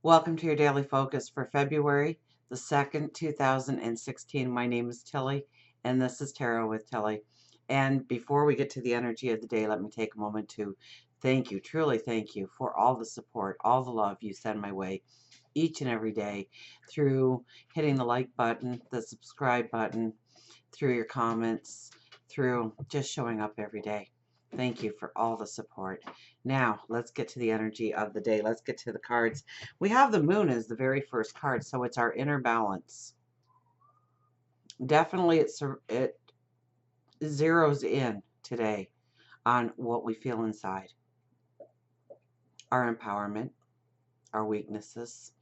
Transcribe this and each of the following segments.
Welcome to your daily focus for February the 2nd, 2016. My name is Tilly, and this is Tarot with Tilly. And before we get to the energy of the day, let me take a moment to thank you, truly thank you for all the support, all the love you send my way each and every day through hitting the like button, the subscribe button, through your comments, through just showing up every day. Thank you for all the support. Now, let's get to the energy of the day. Let's get to the cards. We have the moon as the very first card, so it's our inner balance. Definitely it zeroes in today on what we feel inside, our empowerment, our weaknesses.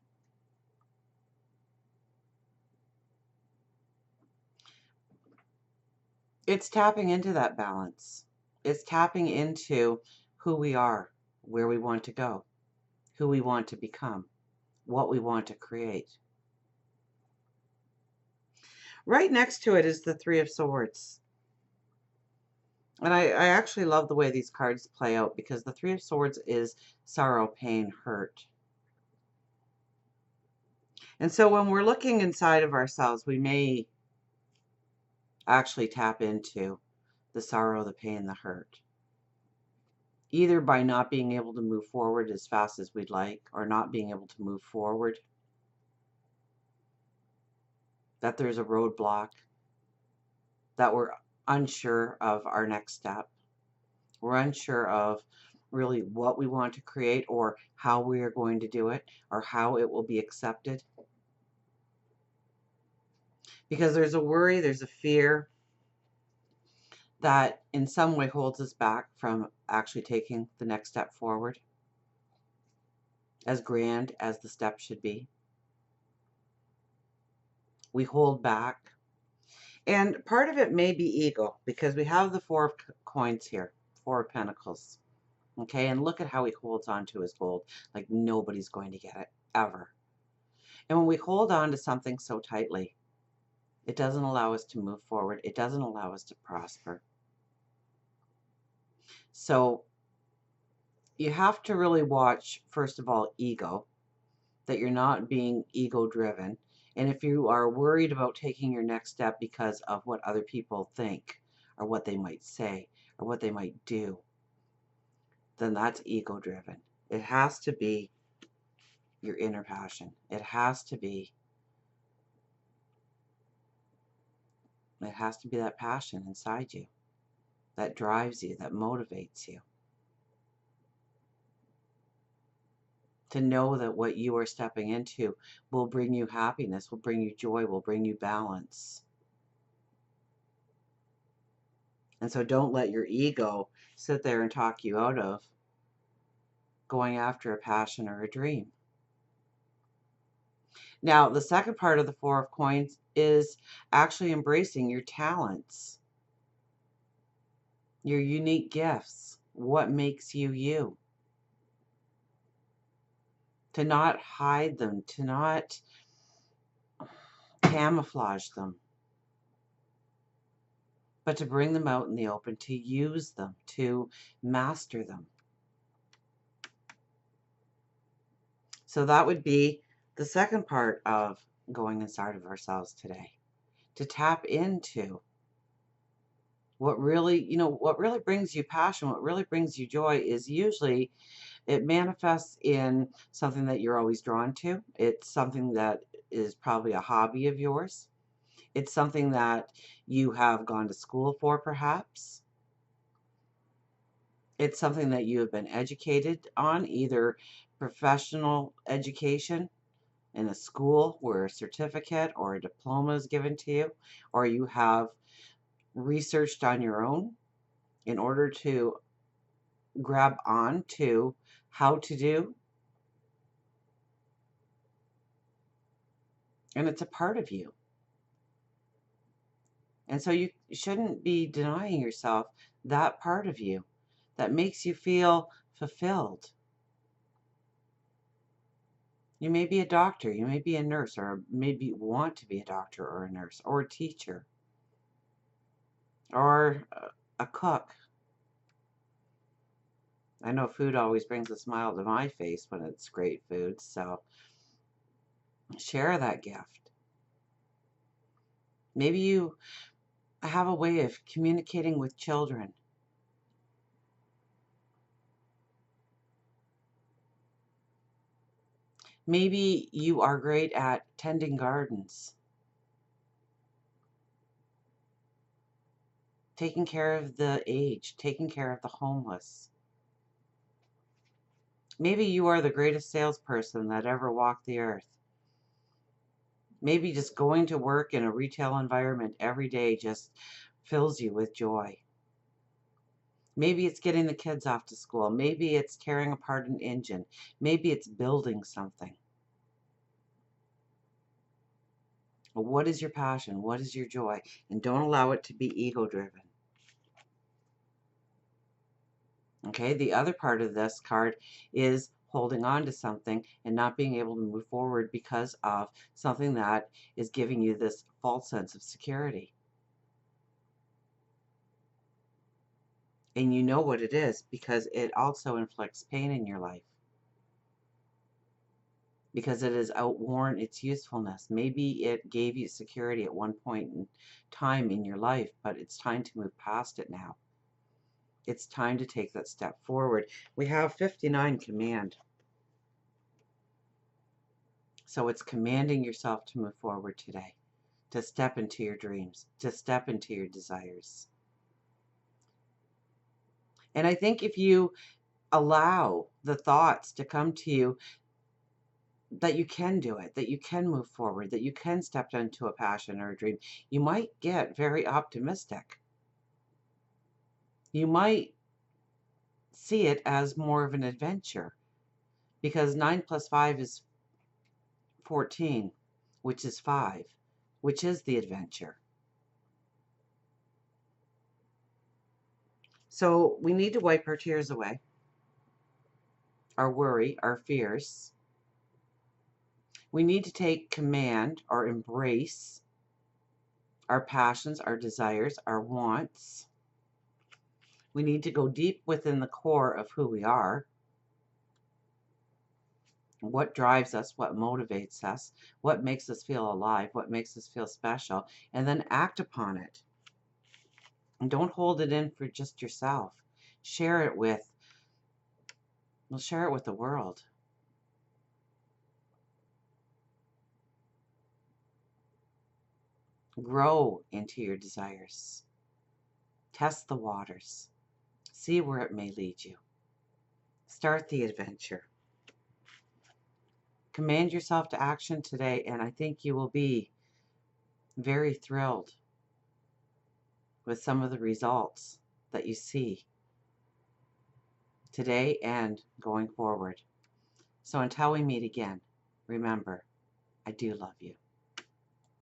It's tapping into that balance. It's tapping into who we are, where we want to go, who we want to become, what we want to create. Right next to it is the Three of Swords. And I actually love the way these cards play out because the Three of Swords is sorrow, pain, hurt. And so when we're looking inside of ourselves, we may actually tap into the sorrow, the pain, the hurt. Either by not being able to move forward as fast as we'd like, or not being able to move forward, that there's a roadblock, that we're unsure of our next step. We're unsure of really what we want to create or how we are going to do it or how it will be accepted. Because there's a worry, there's a fear that in some way holds us back from actually taking the next step forward, as grand as the step should be. We hold back. And part of it may be ego, because we have the Four of Coins here, Four of Pentacles. Okay, and look at how he holds on to his gold like nobody's going to get it, ever. And when we hold on to something so tightly, it doesn't allow us to move forward. It doesn't allow us to prosper. So you have to really watch, first of all, ego, that you're not being ego-driven. And if you are worried about taking your next step because of what other people think or what they might say or what they might do, then that's ego-driven. It has to be your inner passion. It has to be that passion inside you that drives you, that motivates you. To know that what you are stepping into will bring you happiness, will bring you joy, will bring you balance. And so don't let your ego sit there and talk you out of going after a passion or a dream. Now, the second part of the Four of Coins is actually embracing your talents, your unique gifts, what makes you you. To not hide them, to not camouflage them, but to bring them out in the open, to use them, to master them. So that would be the second part of going inside of ourselves today, to tap into what really, what really brings you passion, what really brings you joy is usually it manifests in something that you're always drawn to. It's something that is probably a hobby of yours. It's something that you have gone to school for, perhaps. It's something that you have been educated on, either professional education in a school where a certificate or a diploma is given to you, or you have researched on your own in order to grab on to how to do. And it's a part of you. And so you shouldn't be denying yourself that part of you that makes you feel fulfilled. You may be a doctor, you may be a nurse, or maybe want to be a doctor or a nurse or a teacher or a cook, I know food always brings a smile to my face when it's great food, so share that gift. Maybe you have a way of communicating with children. Maybe you are great at tending gardens, taking care of the aged, taking care of the homeless. Maybe you are the greatest salesperson that ever walked the earth. Maybe just going to work in a retail environment every day just fills you with joy. Maybe it's getting the kids off to school. Maybe it's tearing apart an engine. Maybe it's building something. But what is your passion? What is your joy? And don't allow it to be ego-driven. Okay, the other part of this card is holding on to something and not being able to move forward because of something that is giving you this false sense of security. And you know what it is because it also inflicts pain in your life. Because it has outworn its usefulness. Maybe it gave you security at one point in time in your life, but it's time to move past it now. It's time to take that step forward. We have 59 command. So it's commanding yourself to move forward today, to step into your dreams, to step into your desires. And I think if you allow the thoughts to come to you that you can do it, that you can move forward, that you can step into a passion or a dream, you might get very optimistic. You might see it as more of an adventure because 9 plus 5 is 14, which is 5, which is the adventure. So we need to wipe our tears away, our worry, our fears. We need to take command or embrace our passions, our desires, our wants. We need to go deep within the core of who we are. What drives us, what motivates us, what makes us feel alive, what makes us feel special, and then act upon it. And don't hold it in for just yourself. Share it with, well, share it with the world. Grow into your desires. Test the waters. See where it may lead you. Start the adventure. Command yourself to action today, and I think you will be very thrilled with some of the results that you see today and going forward. So until we meet again, remember, I do love you.